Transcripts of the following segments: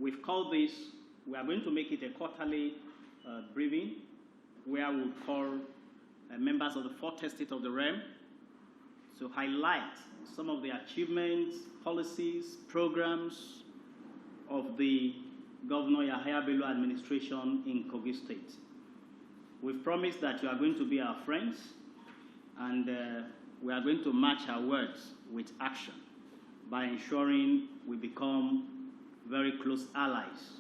we've called this, we are going to make it a quarterly briefing where we'll call members of the Fourth Estate of the realm to highlight some of the achievements, policies, programs of the Governor Yahaya Bello administration in Kogi State. We've promised that you are going to be our friends, and we are going to match our words with action by ensuring we become very close allies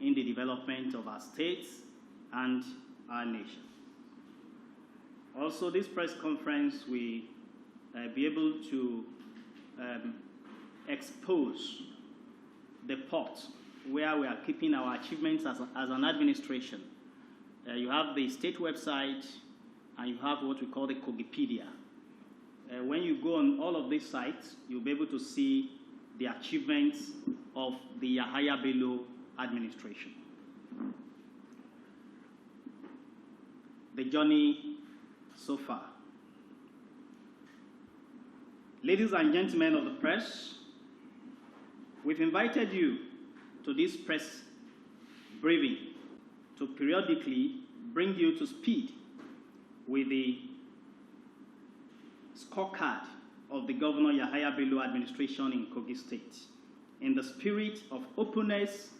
in the development of our states and our nation. Also, this press conference will be able to expose the pot where we are keeping our achievements as an administration. You have the state website, and you have what we call the Kogipedia. When you go on all of these sites, you'll be able to see the achievements of the Yahaya Bello administration. The journey so far. Ladies and gentlemen of the press, we've invited you to this press briefing to periodically bring you to speed with the scorecard of the Governor Yahaya Bello administration in Kogi State in the spirit of openness,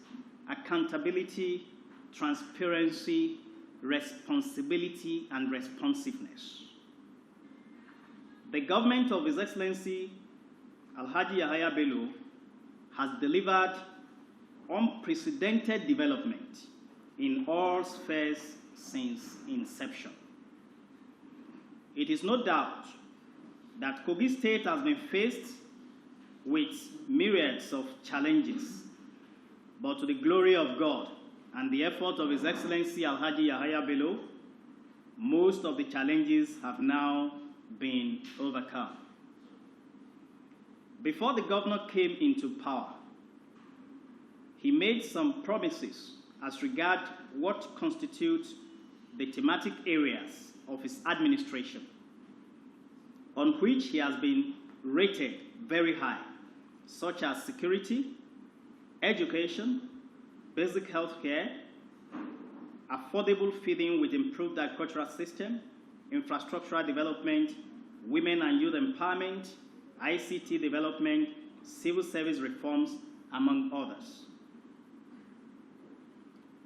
accountability, transparency, responsibility, and responsiveness. The government of His Excellency Alhaji Yahaya Bello has delivered unprecedented development in all spheres since inception. It is no doubt that Kogi State has been faced with myriads of challenges, but to the glory of God and the effort of His Excellency Alhaji Yahaya Bello, most of the challenges have now been overcome. Before the governor came into power, he made some promises as regards what constitutes the thematic areas of his administration, on which he has been rated very high, such as security, education, basic health care, affordable feeding with improved agricultural system, infrastructural development, women and youth empowerment, ICT development, civil service reforms, among others.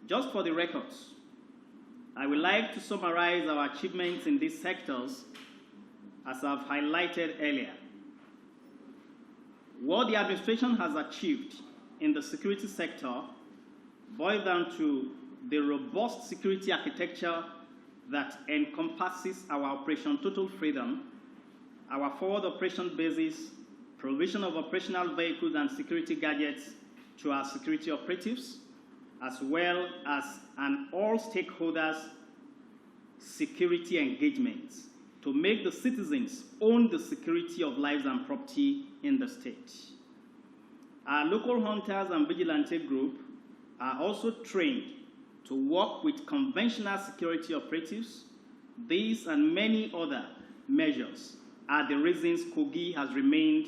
Just for the records, I would like to summarize our achievements in these sectors as I've highlighted earlier. What the administration has achieved in the security sector boils down to the robust security architecture that encompasses our Operation Total Freedom, our forward operation basis, provision of operational vehicles and security gadgets to our security operatives, as well as an all-stakeholders security engagement to make the citizens own the security of lives and property in the state. Our local hunters and vigilante group are also trained to work with conventional security operatives. These and many other measures are the reasons Kogi has remained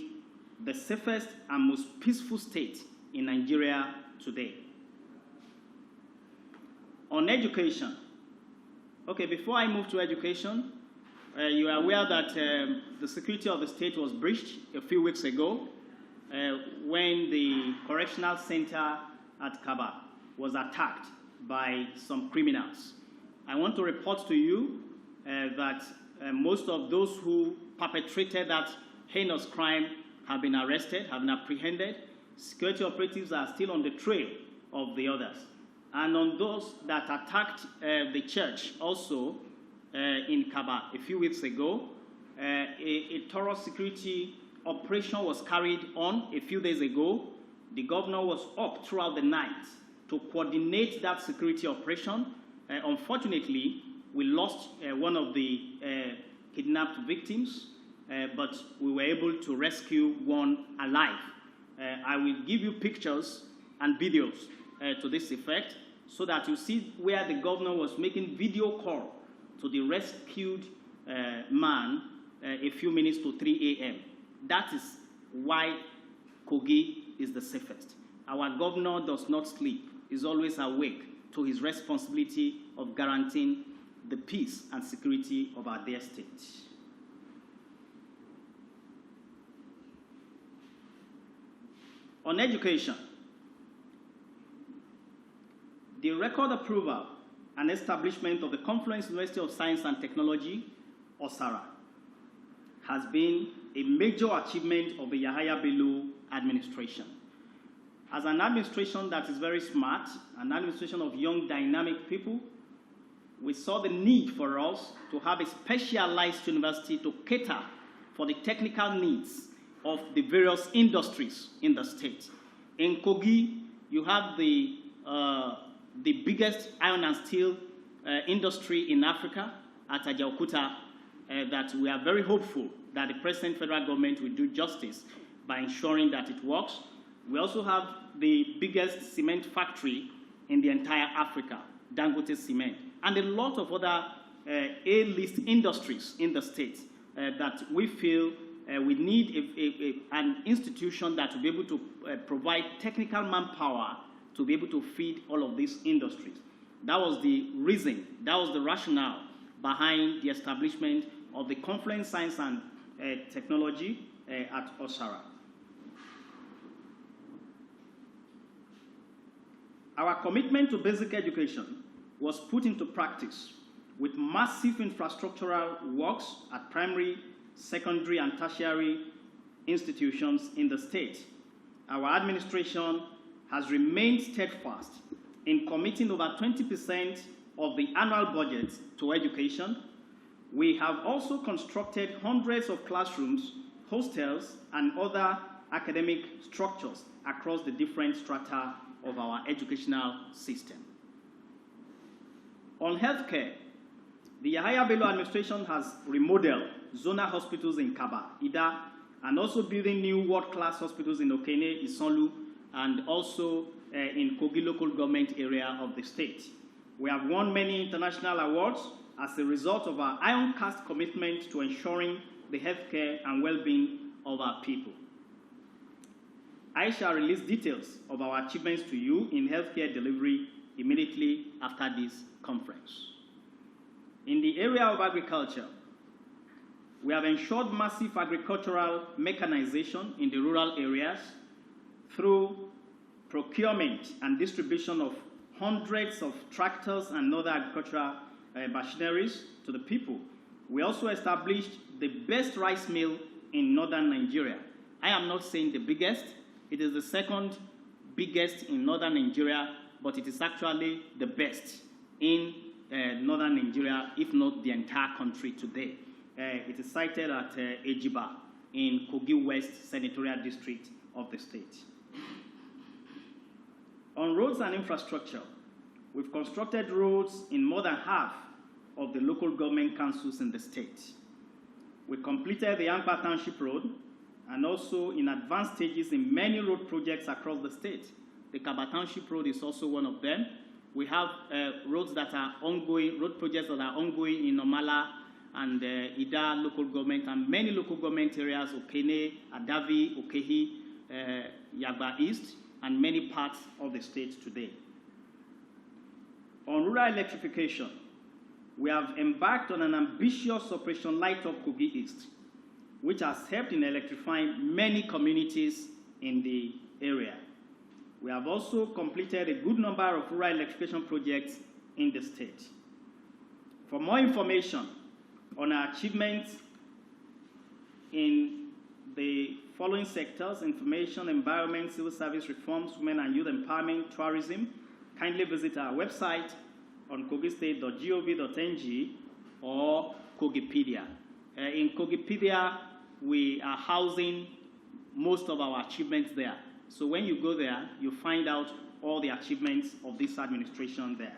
the safest and most peaceful state in Nigeria today. On education, okay, before I move to education, you are aware that the security of the state was breached a few weeks ago when the correctional center at Kaba was attacked by some criminals. I want to report to you that most of those who perpetrated that heinous crime have been arrested, have been apprehended. Security operatives are still on the trail of the others. And on those that attacked the church also in Kaba a few weeks ago, a thorough security operation was carried on a few days ago. The governor was up throughout the night to coordinate that security operation. Unfortunately, we lost one of the kidnapped victims, but we were able to rescue one alive. I will give you pictures and videos to this effect so that you see where the governor was making video call to the rescued man a few minutes to 3 a.m. That is why Kogi is the safest. our governor does not sleep, is always awake to his responsibility of guaranteeing the peace and security of our dear state. On education, the record approval and establishment of the Confluence University of Science and Technology, OSARA, has been a major achievement of the Yahaya Bello administration. As an administration that is very smart, an administration of young, dynamic people, we saw the need for us to have a specialized university to cater for the technical needs of the various industries in the state. In Kogi, you have the biggest iron and steel industry in Africa at Ajaokuta, that we are very hopeful that the present federal government will do justice by ensuring that it works. We also have the biggest cement factory in the entire Africa, Dangote Cement, and a lot of other A-list industries in the state that we feel we need an institution that will be able to provide technical manpower to be able to feed all of these industries. That was the reason, that was the rationale behind the establishment of the Confluence Science and Technology at OSARA. Our commitment to basic education was put into practice with massive infrastructural works at primary, secondary, and tertiary institutions in the state. Our administration has remained steadfast in committing over 20% of the annual budget to education. We have also constructed hundreds of classrooms, hostels, and other academic structures across the different strata of our educational system. On healthcare, the Yahaya Bello administration has remodeled zonal hospitals in Kaba, Ida, and also building new world-class hospitals in Okene, Isonlu, and also in Kogi local government area of the state. We have won many international awards as a result of our iron-cast commitment to ensuring the healthcare and well-being of our people. I shall release details of our achievements to you in healthcare delivery immediately after this conference. In the area of agriculture, we have ensured massive agricultural mechanization in the rural areas through procurement and distribution of hundreds of tractors and other agricultural machineries to the people. We also established the best rice mill in northern Nigeria. I am not saying the biggest. It is the second biggest in northern Nigeria, but it is actually the best in northern Nigeria, if not the entire country today. It is sited at Ejiba in Kogi West Senatorial District of the state. On roads and infrastructure, we've constructed roads in more than half of the local government councils in the state. We completed the Yankpa Township Road and also in advanced stages in many road projects across the state. The Kaba Township Road is also one of them. We have roads that are ongoing, road projects that are ongoing in Omala and Ida local government and many local government areas, Okene, Adavi, Okehi, Yagba East, and many parts of the state today. On rural electrification, we have embarked on an ambitious Operation Light Up Kogi East, which has helped in electrifying many communities in the area. We have also completed a good number of rural electrification projects in the state. For more information on our achievements in the following sectors: information, environment, civil service reforms, women and youth empowerment, tourism, kindly visit our website on kogistate.gov.ng or Kogipedia. In Kogipedia, we are housing most of our achievements there. So when you go there, you find out all the achievements of this administration there.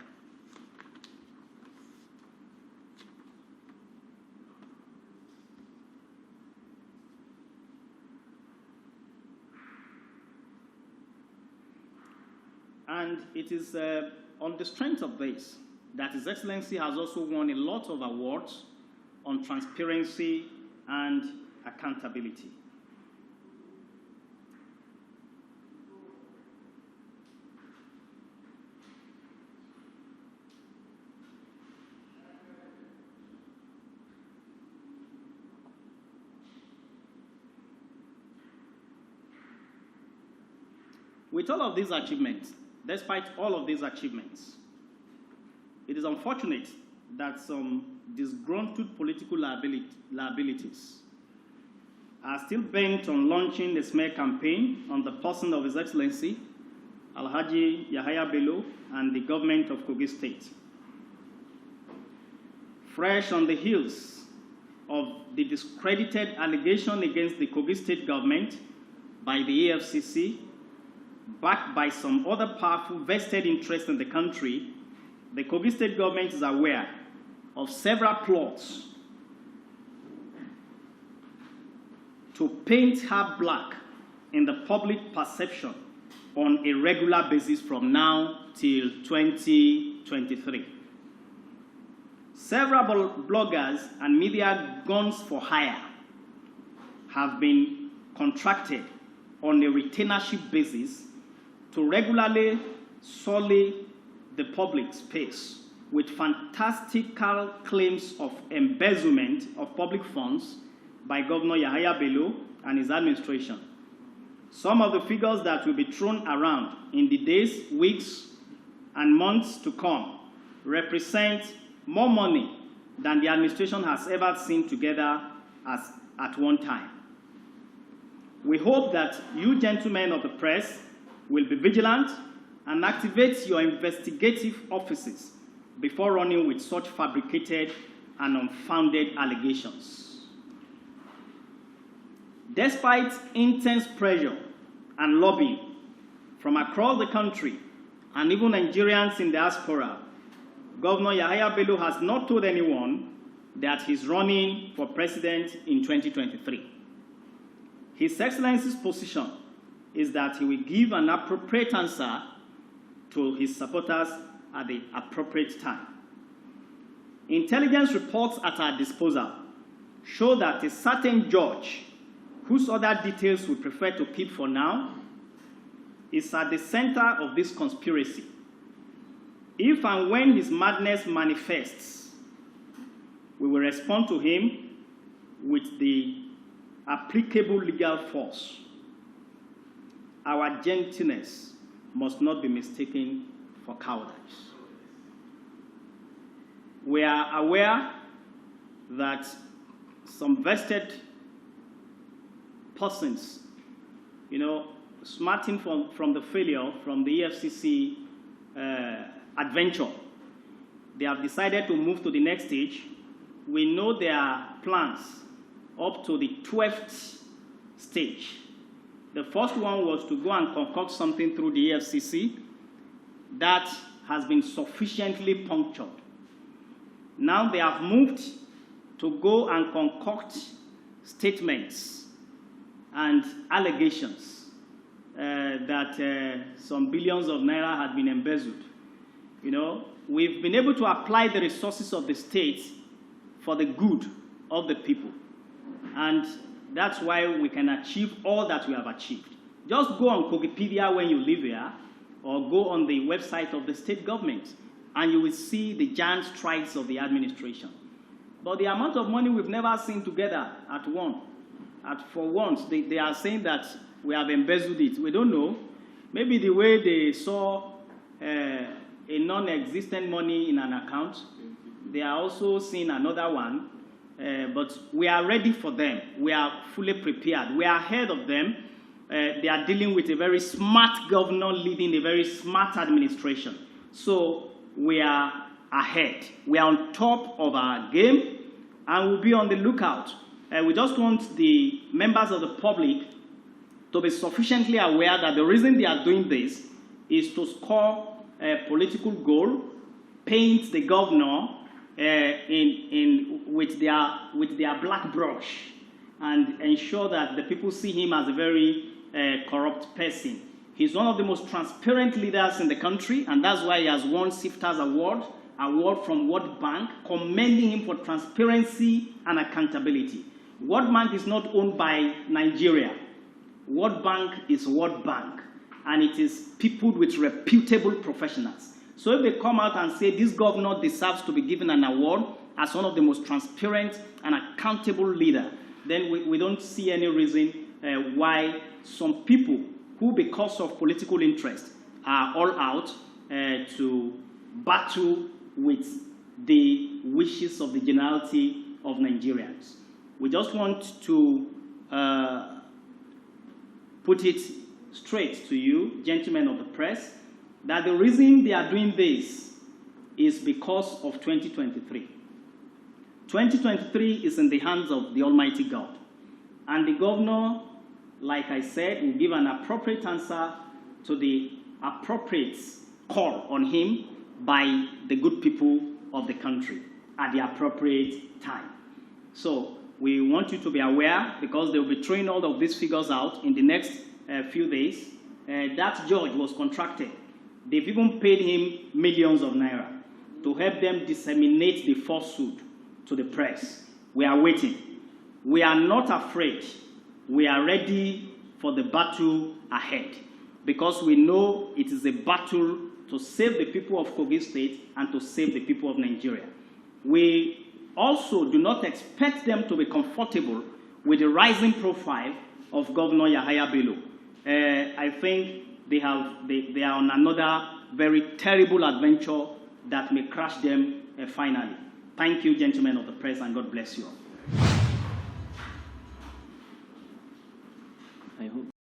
And it is on the strength of this that His Excellency has also won a lot of awards on transparency and accountability. With all of these achievements, despite all of these achievements, it is unfortunate that some disgruntled political liabilities are still bent on launching a smear campaign on the person of His Excellency, Alhaji Yahaya Bello, and the government of Kogi State. Fresh on the heels of the discredited allegation against the Kogi State government by the AFCC, backed by some other powerful vested interests in the country, the Kogi State government is aware of several plots to paint her black in the public perception on a regular basis from now till 2023. Several bloggers and media guns for hire have been contracted on a retainership basis to regularly sully the public space with fantastical claims of embezzlement of public funds by Governor Yahaya Bello and his administration. Some of the figures that will be thrown around in the days, weeks, and months to come represent more money than the administration has ever seen together at one time. We hope that you gentlemen of the press will be vigilant and activate your investigative offices before running with such fabricated and unfounded allegations. Despite intense pressure and lobbying from across the country and even Nigerians in diaspora, Governor Yahaya Bello has not told anyone that he's running for president in 2023. His Excellency's position is that he will give an appropriate answer to his supporters at the appropriate time. Intelligence reports at our disposal show that a certain judge, whose other details we prefer to keep for now, is at the center of this conspiracy. If and when his madness manifests, we will respond to him with the applicable legal force. Our gentleness must not be mistaken for cowardice. We are aware that some vested persons, smarting from the failure from the EFCC adventure, they have decided to move to the next stage. We know their plans up to the 12th stage. The first one was to go and concoct something through the EFCC that has been sufficiently punctured. Now they have moved to go and concoct statements and allegations that some billions of naira had been embezzled. We've been able to apply the resources of the state for the good of the people. And that's why we can achieve all that we have achieved. Just go on Kogipedia when you live here, or go on the website of the state government, and you will see the giant strides of the administration. But the amount of money we've never seen together for once, they are saying that we have embezzled it. We don't know. Maybe the way they saw a non-existent money in an account, they are also seeing another one. But we are ready for them. We are fully prepared. We are ahead of them. They are dealing with a very smart governor leading a very smart administration. So we are ahead. We are on top of our game, and we'll be on the lookout. We just want the members of the public to be sufficiently aware that the reason they are doing this is to score a political goal, paint the governor with their black brush, and ensure that the people see him as a very corrupt person. He's one of the most transparent leaders in the country, and that's why he has won SIFTA's award from World Bank, commending him for transparency and accountability. World Bank is not owned by Nigeria. World Bank is World Bank, and it is peopled with reputable professionals. So if they come out and say this governor deserves to be given an award as one of the most transparent and accountable leader, then we don't see any reason why some people who, because of political interest, are all out to battle with the wishes of the generality of Nigerians. We just want to put it straight to you, gentlemen of the press, that the reason they are doing this is because of 2023. 2023 is in the hands of the Almighty God. And the governor, like I said, will give an appropriate answer to the appropriate call on him by the good people of the country at the appropriate time. So we want you to be aware, because they will be throwing all of these figures out in the next few days. That judge was contracted. They've even paid him millions of naira to help them disseminate the falsehood to the press. We are waiting. We are not afraid. We are ready for the battle ahead, because we know it is a battle to save the people of Kogi State and to save the people of Nigeria. We also do not expect them to be comfortable with the rising profile of Governor Yahaya Bello. I think they are on another very terrible adventure that may crash them finally. Thank you, gentlemen of the press, and God bless you all. I hope.